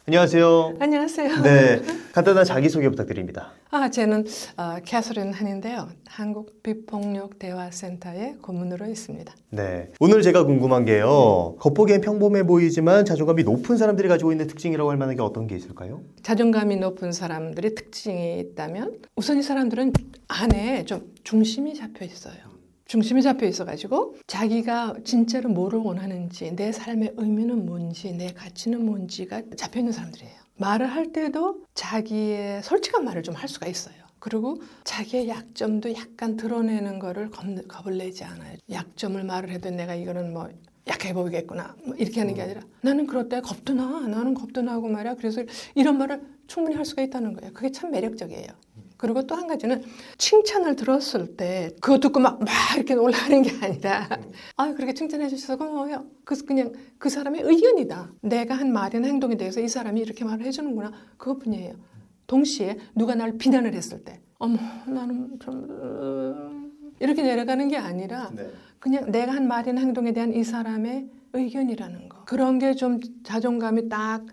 안녕하세요. 안녕하세요. 네, 간단한 자기소개 부탁드립니다. 저는 캐서린 한인데요. 한국 비폭력 대화센터에 고문으로 있습니다. 네, 오늘 제가 궁금한 게요. 겉보기엔 평범해 보이지만 자존감이 높은 사람들이 가지고 있는 특징이라고 할 만한 게 어떤 게 있을까요? 자존감이 높은 사람들의 특징이 있다면 우선 이 사람들은 안에 좀 중심이 잡혀 있어요. 중심이 잡혀 있어가지고 자기가 진짜로 뭐를 원하는지, 내 삶의 의미는 뭔지, 내 가치는 뭔지가 잡혀 있는 사람들이에요. 말을 할 때도 자기의 솔직한 말을 좀 할 수가 있어요. 그리고 자기의 약점도 약간 드러내는 거를 겁을 내지 않아요. 약점을 말을 해도 내가 이거는 뭐 약해 보이겠구나 뭐 이렇게 하는 게 아니라 나는 그럴 때 겁도 나. 나는 겁도 나고 말이야. 그래서 이런 말을 충분히 할 수가 있다는 거예요. 그게 참 매력적이에요. 그리고 또 한 가지는 칭찬을 들었을 때 그거 듣고 막 이렇게 올라가는 게 아니라 그렇게 칭찬해 주셔서 고마워요. 그냥 그 사람의 의견이다. 내가 한 말이나 행동에 대해서 이 사람이 이렇게 말을 해주는구나. 그것뿐이에요. 동시에 누가 날 비난을 했을 때 어머 나는 좀 이렇게 내려가는 게 아니라 그냥 내가 한 말이나 행동에 대한 이 사람의 의견이라는 거. 그런 게 좀 자존감이 딱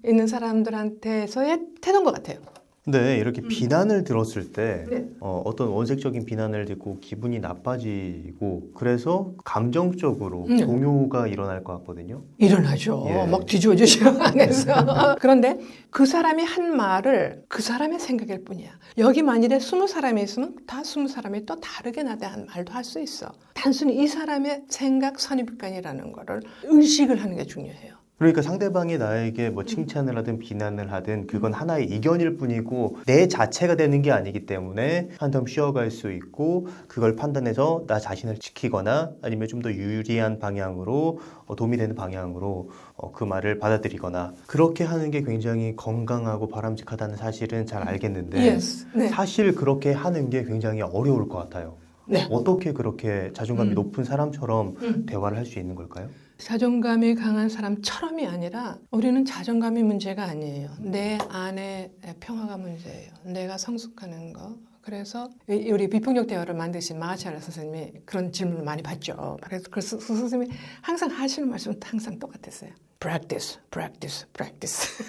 있는 사람들한테서의 태도인 것 같아요. 네, 이렇게 비난을 들었을 때 네. 어떤 원색적인 비난을 듣고 기분이 나빠지고 그래서 감정적으로 동요가 일어날 것 같거든요. 일어나죠. 예. 막 뒤집어지죠 안에서. 그런데 그 사람이 한 말을 그 사람의 생각일 뿐이야. 여기 만일에 20사람이 있으면 다 20사람이 또 다르게 나한테 한 말도 할 수 있어. 단순히 이 사람의 생각 선입관이라는 거를 의식을 하는 게 중요해요. 그러니까 상대방이 나에게 뭐 칭찬을 하든 비난을 하든 그건 하나의 이견일 뿐이고 내 자체가 되는 게 아니기 때문에 한텀 쉬어갈 수 있고 그걸 판단해서 나 자신을 지키거나 아니면 좀 더 유리한 방향으로 도움이 되는 방향으로 그 말을 받아들이거나 그렇게 하는 게 굉장히 건강하고 바람직하다는 사실은 잘 알겠는데 Yes. 네. 사실 그렇게 하는 게 굉장히 어려울 것 같아요. 네. 어떻게 그렇게 자존감이 높은 사람처럼 대화를 할 수 있는 걸까요? 자존감이 강한 사람처럼이 아니라 우리는 자존감이 문제가 아니에요. 내 안에 평화가 문제예요. 내가 성숙하는 거. 그래서 우리 비폭력 대화를 만드신 마하차라 선생님이 그런 질문을 많이 받죠. 그래서 그 선생님이 항상 하시는 말씀은 항상 똑같았어요. Practice, practice, practice.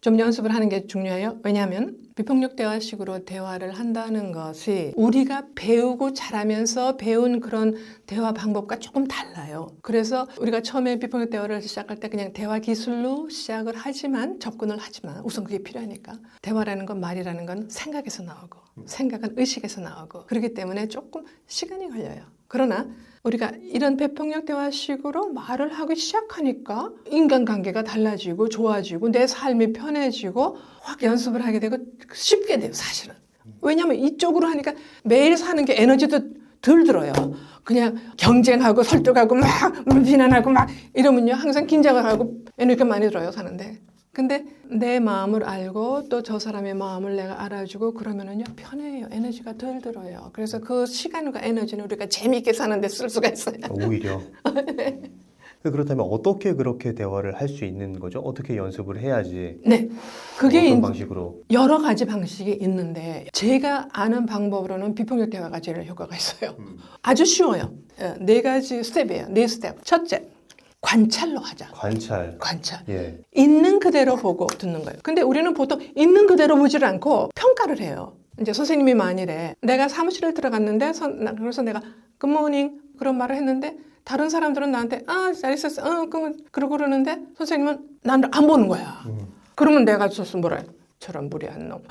좀 연습을 하는 게 중요해요. 왜냐하면 비폭력 대화식으로 대화를 한다는 것이 우리가 배우고 자라면서 배운 그런 대화 방법과 조금 달라요. 그래서 우리가 처음에 비폭력 대화를 시작할 때 그냥 대화 기술로 시작을 하지만 접근을 하지만 우선 그게 필요하니까 대화라는 건 말이라는 건 생각에서 나오고 생각은 의식에서 나오고 그렇기 때문에 조금 시간이 걸려요. 그러나 우리가 이런 비폭력 대화식으로 말을 하기 시작하니까 인간관계가 달라지고 좋아지고 내 삶이 편해지고 확 연습을 하게 되고 쉽게 돼요 사실은. 왜냐하면 이쪽으로 하니까 매일 사는 게 에너지도 덜 들어요. 그냥 경쟁하고 설득하고 막 비난하고 막 이러면요 항상 긴장을 하고 에너지가 많이 들어요 사는데. 근데 내 마음을 알고 또 저 사람의 마음을 내가 알아주고 그러면은요 편해요. 에너지가 덜 들어요. 그래서 그 시간과 에너지는 우리가 재미있게 사는데 쓸 수가 있어요. 오히려. 그렇다면 어떻게 그렇게 대화를 할 수 있는 거죠? 어떻게 연습을 해야지? 네, 그게 어떤 방식으로? 여러 가지 방식이 있는데 제가 아는 방법으로는 비폭력 대화가 제일 효과가 있어요. 아주 쉬워요. 4가지 스텝이에요. 4스텝. 첫째, 관찰로 하자. 관찰. 예. 있는 그대로 보고 듣는 거예요. 근데 우리는 보통 있는 그대로 보지를 않고 평가를 해요. 이제 선생님이 만일에 내가 사무실에 들어갔는데 그래서 내가 굿모닝 그런 말을 했는데 다른 사람들은 나한테 잘 있었어 그러고 그러는데 선생님은 나를 안 보는 거야. 그러면 내가 뭐라 해? 저런 무리한 놈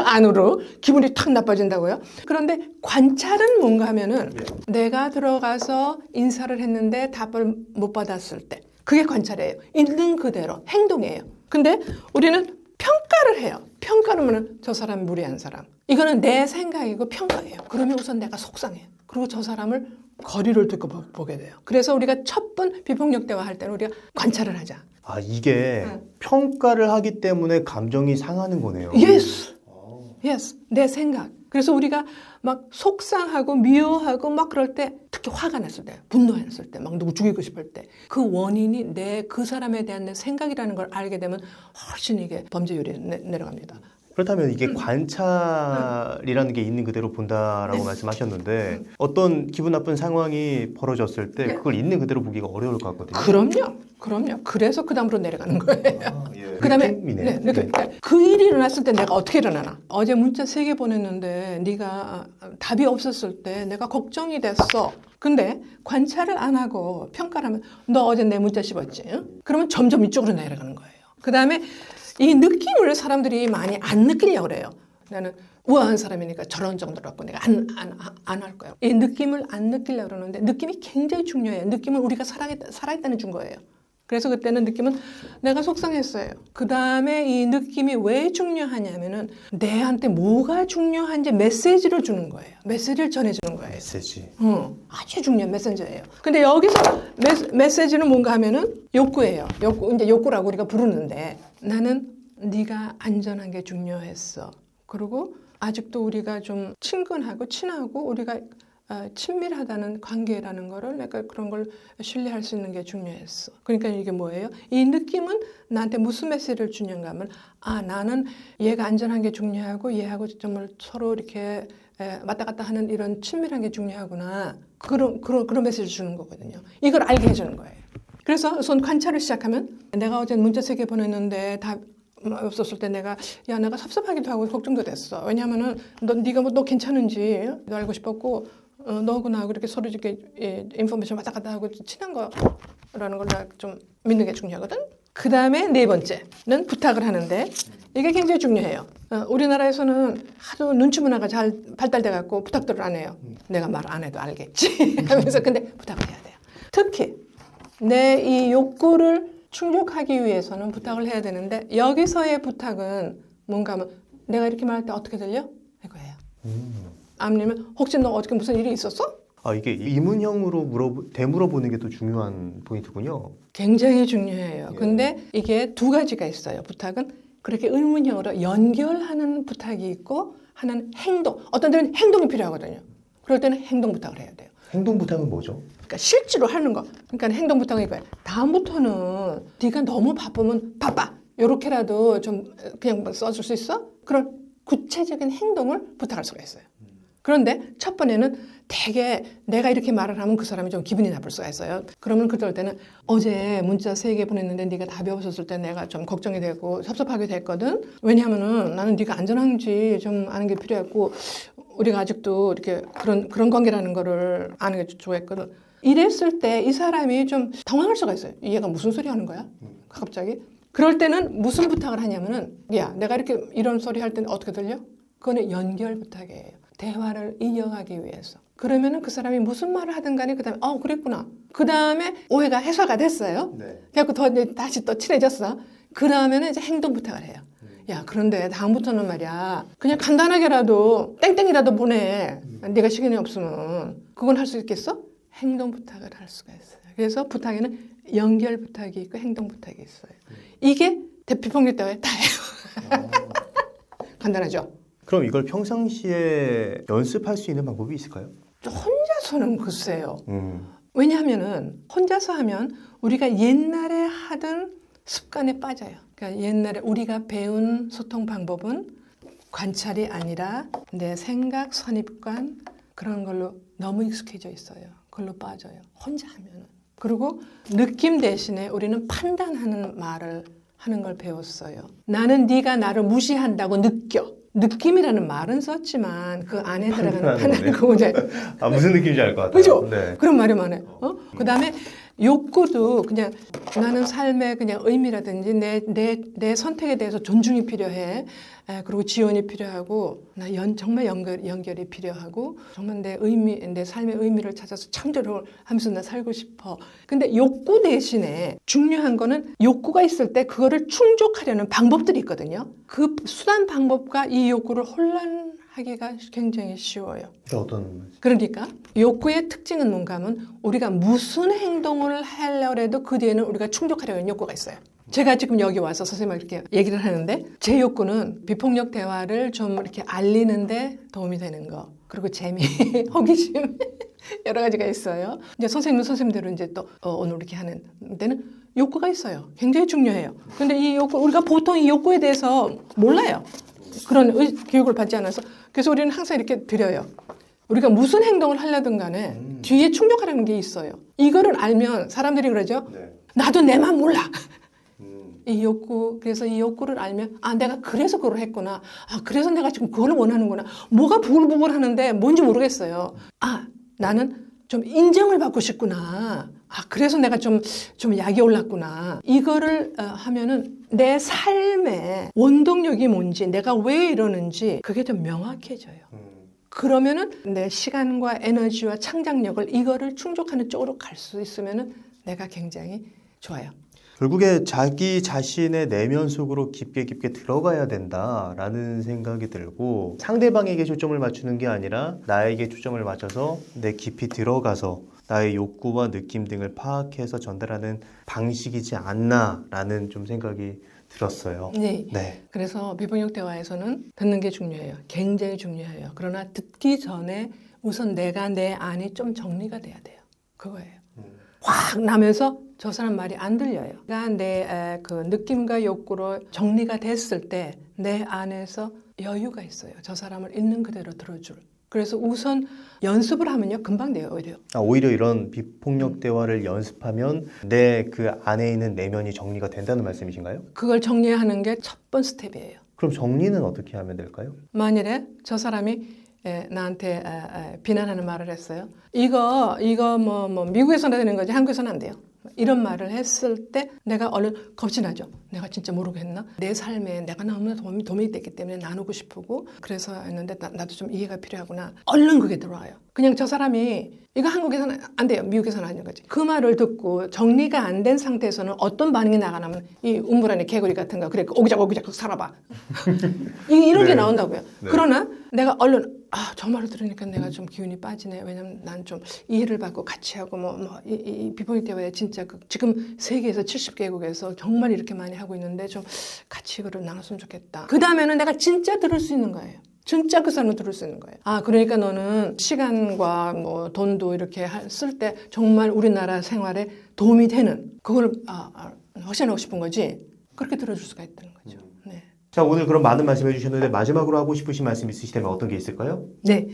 안으로 기분이 탁 나빠진다고요. 그런데 관찰은 뭔가 하면은 내가 들어가서 인사를 했는데 답을 못 받았을 때 그게 관찰이에요. 있는 그대로 행동이에요. 근데 우리는 평가를 해요. 평가는 저 사람 무리한 사람. 이거는 내 생각이고 평가예요. 그러면 우선 내가 속상해요. 그리고 저 사람을 거리를 두고 보게 돼요. 그래서 우리가 첫 번 비폭력 대화 할 때는 우리가 관찰을 하자. 이게 평가를 하기 때문에 감정이 상하는 거네요. Yes. 내 생각. 그래서 우리가 막 속상하고 미워하고 막 그럴 때 특히 화가 났을 때, 분노했을 때, 막 누구 죽이고 싶을 때 그 원인이 그 사람에 대한 내 생각이라는 걸 알게 되면 훨씬 이게 범죄율이 내려갑니다. 그렇다면 이게 관찰이라는 게 있는 그대로 본다라고 말씀하셨는데 어떤 기분 나쁜 상황이 벌어졌을 때 그걸 있는 그대로 보기가 어려울 것 같거든요. 그럼요. 그래서 그 다음으로 내려가는 거예요. 예. 그다음에 느낌이네. 느낌. 그 일이 일어났을 때 내가 어떻게 일어나나? 어제 문자 3개 보냈는데 네가 답이 없었을 때 내가 걱정이 됐어. 근데 관찰을 안 하고 평가를 하면 너 어제 내 문자 씹었지? 응? 그러면 점점 이쪽으로 내려가는 거예요. 그다음에 이 느낌을 사람들이 많이 안 느끼려고 그래요. 나는 우아한 사람이니까 저런 정도로 갖고 내가 안 할 거예요. 이 느낌을 안 느끼려고 그러는데 느낌이 굉장히 중요해요. 느낌은 우리가 살아있다는 증거예요. 그래서 그때는 느낌은 내가 속상했어요. 그 다음에 이 느낌이 왜 중요하냐면은 내한테 뭐가 중요한지 메시지를 주는 거예요. 메시지를 전해주는 거예요. 메시지. 아주 중요한 메신저예요. 근데 여기서 메시지는 뭔가 하면은 욕구예요. 이제 욕구라고 우리가 부르는데 나는 네가 안전한 게 중요했어. 그리고 아직도 우리가 좀 친근하고 친하고 우리가 친밀하다는 관계라는 거를 내가 그런 걸 신뢰할 수 있는 게 중요했어. 그러니까 이게 뭐예요? 이 느낌은 나한테 무슨 메시지를 주는가 하면 나는 얘가 안전한 게 중요하고 얘하고 정말 서로 이렇게 왔다 갔다 하는 이런 친밀한 게 중요하구나. 그런 메시지를 주는 거거든요. 이걸 알게 해주는 거예요. 그래서 우선 관찰을 시작하면 내가 어제 문자 3개 보냈는데 다 없었을 때 내가 섭섭하기도 하고 걱정도 됐어. 왜냐하면은 네가 너 괜찮은지 너 알고 싶었고 너하고 나하고 이렇게 서로 이렇게 인포메이션 왔다 갔다 하고 친한 거라는 걸 내가 좀 믿는 게 중요하거든. 그 다음에 4번째는 부탁을 하는데 이게 굉장히 중요해요. 우리나라에서는 하도 눈치 문화가 잘 발달돼 갖고 부탁들을 안 해요. 내가 말 안 해도 알겠지 하면서 근데 부탁을 해야 돼요. 특히 내 이 욕구를 충족하기 위해서는 부탁을 해야 되는데 여기서의 부탁은 뭔가 하면 내가 이렇게 말할 때 어떻게 들려? 이거예요. 아니면 혹시 너 어저께 무슨 일이 있었어? 이게 이문형으로 되물어보는 게 또 중요한 포인트군요. 굉장히 중요해요. 예. 근데 이게 2가지가 있어요. 부탁은 그렇게 의문형으로 연결하는 부탁이 있고 하나는 행동. 어떤 데는 행동이 필요하거든요. 그럴 때는 행동 부탁을 해야 돼요. 행동 부탁은 뭐죠? 그러니까 실제로 하는 거. 그러니까 행동 부탁은 이거예요. 다음부터는 네가 너무 바쁘면 바빠. 요렇게라도 좀 그냥 써줄 수 있어? 그런 구체적인 행동을 부탁할 수가 있어요. 그런데 첫 번에는 되게 내가 이렇게 말을 하면 그 사람이 좀 기분이 나쁠 수가 있어요. 그러면 그럴 때는 어제 문자 3개 보냈는데 네가 답이 없었을 때 내가 좀 걱정이 되고 섭섭하게 됐거든. 왜냐하면은 나는 네가 안전한지 좀 아는 게 필요했고 우리가 아직도 이렇게 그런 관계라는 거를 아는 게 좋아했거든. 이랬을 때 이 사람이 좀 당황할 수가 있어요. 얘가 무슨 소리 하는 거야? 갑자기. 그럴 때는 무슨 부탁을 하냐면은 야, 내가 이렇게 이런 소리 할 때는 어떻게 들려? 그거는 연결 부탁이에요. 대화를 이어가기 위해서. 그러면은 그 사람이 무슨 말을 하든 간에 그다음에 그랬구나. 그다음에 오해가 해소가 됐어요. 네. 그래서 다시 또 친해졌어. 그러면은 이제 행동 부탁을 해요. 야, 그런데 다음부터는 말이야. 그냥 간단하게라도 땡땡이라도 보내. 네가 시간이 없으면. 그건 할 수 있겠어? 행동 부탁을 할 수가 있어요. 그래서 부탁에는 연결 부탁이 있고 행동 부탁이 있어요. 이게 비폭력 대화에 다예요. 간단하죠? 그럼 이걸 평상시에 연습할 수 있는 방법이 있을까요? 혼자서는 글쎄요. 왜냐하면은 혼자서 하면 우리가 옛날에 하던 습관에 빠져요. 그러니까 옛날에 우리가 배운 소통 방법은 관찰이 아니라 내 생각, 선입관 그런 걸로 너무 익숙해져 있어요. 그걸로 빠져요. 혼자 하면은. 그리고 느낌 대신에 우리는 판단하는 말을 하는 걸 배웠어요. 나는 네가 나를 무시한다고 느껴. 느낌이라는 말은 썼지만 그 안에 들어가는 판단 그거 이제 무슨 느낌인지 알 것 같아요. 그죠? 네. 그런 말이 많아요. 그다음에 욕구도 그냥 나는 삶의 그냥 의미라든지 내 선택에 대해서 존중이 필요해. 그리고 지원이 필요하고 나 정말 연결이 필요하고 정말 내 삶의 의미를 찾아서 창조를 하면서 나 살고 싶어. 근데 욕구 대신에 중요한 거는 욕구가 있을 때 그거를 충족하려는 방법들이 있거든요. 그 수단 방법과 이 욕구를 혼란하기가 굉장히 쉬워요. 그러니까 욕구의 특징은 뭔가 하면 우리가 무슨 행동을 하려고 해도 그 뒤에는 우리가 충족하려는 욕구가 있어요. 제가 지금 여기 와서 선생님과 이렇게 얘기를 하는데 제 욕구는 비폭력 대화를 좀 이렇게 알리는데 도움이 되는 거. 그리고 재미, 호기심 여러 가지가 있어요. 이제 선생님대로 이제 또 오늘 이렇게 하는 데는 욕구가 있어요. 굉장히 중요해요. 근데 이 욕구 우리가 보통 이 욕구에 대해서 몰라요. 그런 교육을 받지 않아서 그래서 우리는 항상 이렇게 드려요. 우리가 무슨 행동을 하려든 간에 뒤에 충족하라는 게 있어요. 이거를 알면 사람들이 그러죠. 네. 나도 내 맘 몰라. 이 욕구, 그래서 이 욕구를 알면 아 내가 그래서 그걸 했구나. 아 그래서 내가 지금 그걸 원하는구나. 뭐가 부글부글 하는데 뭔지 모르겠어요. 아 나는 좀 인정을 받고 싶구나. 아 그래서 내가 좀 약이 올랐구나. 이거를 하면은 내 삶의 원동력이 뭔지 내가 왜 이러는지 그게 좀 명확해져요. 그러면은 내 시간과 에너지와 창작력을 이거를 충족하는 쪽으로 갈 수 있으면은 내가 굉장히 좋아요. 결국에 자기 자신의 내면 속으로 깊게 들어가야 된다라는 생각이 들고 상대방에게 초점을 맞추는 게 아니라 나에게 초점을 맞춰서 내 깊이 들어가서 나의 욕구와 느낌 등을 파악해서 전달하는 방식이지 않나라는 좀 생각이 들었어요. 네. 네. 그래서 비폭력 대화에서는 듣는 게 중요해요. 굉장히 중요해요. 그러나 듣기 전에 우선 내가 내 안이 좀 정리가 돼야 돼요. 그거예요. 확 나면서 저 사람 말이 안 들려요. 내가 내 그 느낌과 욕구로 정리가 됐을 때 내 안에서 여유가 있어요. 저 사람을 있는 그대로 들어줄. 그래서 우선 연습을 하면요 금방 돼요. 오히려. 오히려 이런 비폭력 대화를 연습하면 내 그 안에 있는 내면이 정리가 된다는 말씀이신가요? 그걸 정리하는 게 첫 번 스텝이에요. 그럼 정리는 어떻게 하면 될까요? 만일에 저 사람이 나한테 비난하는 말을 했어요. 이거 뭐 미국에서는 되는 거지 한국에서는 안 돼요. 이런 말을 했을 때 내가 얼른 겁이 나죠. 내가 진짜 모르겠나? 내 삶에 내가 너무나 도움이 됐기 때문에 나누고 싶고 그래서 했는데 나도 좀 이해가 필요하구나. 얼른 그게 들어와요. 그냥 저 사람이 이거 한국에서는 안 돼요. 미국에서는 아닌 거지. 그 말을 듣고 정리가 안 된 상태에서는 어떤 반응이 나가냐면 이 우물안에 개구리 같은 거 그래 오기작 살아봐. 이런 게 네. 나온다고요. 네. 그러나 내가 얼른 저 말을 들으니까 내가 좀 기운이 빠지네. 왜냐면 난 좀 이해를 받고 같이 하고 이 비폭력 대화에 진짜 지금 세계에서 70개국에서 정말 이렇게 많이 하고 있는데 좀 같이 이거를 나눴으면 좋겠다. 그 다음에는 내가 진짜 들을 수 있는 거예요. 진짜 그 사람을 들을 수 있는 거예요. 그러니까 너는 시간과 뭐 돈도 이렇게 쓸 때 정말 우리나라 생활에 도움이 되는 그걸 확신하고 싶은 거지. 그렇게 들어줄 수가 있다는 거죠. 네. 자, 오늘 그럼 많은 말씀 해주셨는데 마지막으로 하고 싶으신 말씀 있으시다면 어떤 게 있을까요? 네.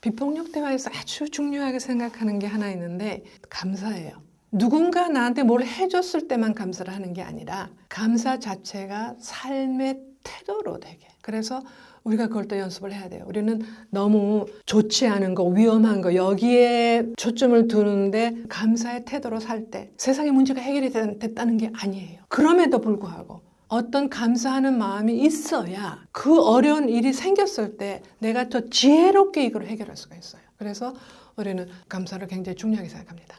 비폭력 대화에서 아주 중요하게 생각하는 게 하나 있는데 감사해요. 누군가 나한테 뭘 해줬을 때만 감사를 하는 게 아니라 감사 자체가 삶의 태도로 되게. 그래서 우리가 그걸 또 연습을 해야 돼요. 우리는 너무 좋지 않은 거, 위험한 거 여기에 초점을 두는데 감사의 태도로 살 때 세상의 문제가 해결이 됐다는 게 아니에요. 그럼에도 불구하고 어떤 감사하는 마음이 있어야 그 어려운 일이 생겼을 때 내가 더 지혜롭게 이걸 해결할 수가 있어요. 그래서 우리는 감사를 굉장히 중요하게 생각합니다.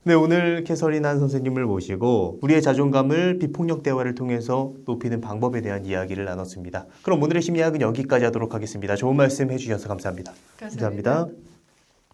네, 오늘 캐서린 선생님을 모시고 우리의 자존감을 비폭력 대화를 통해서 높이는 방법에 대한 이야기를 나눴습니다. 그럼 오늘의 심리학은 여기까지 하도록 하겠습니다. 좋은 말씀 해주셔서 감사합니다. 감사합니다.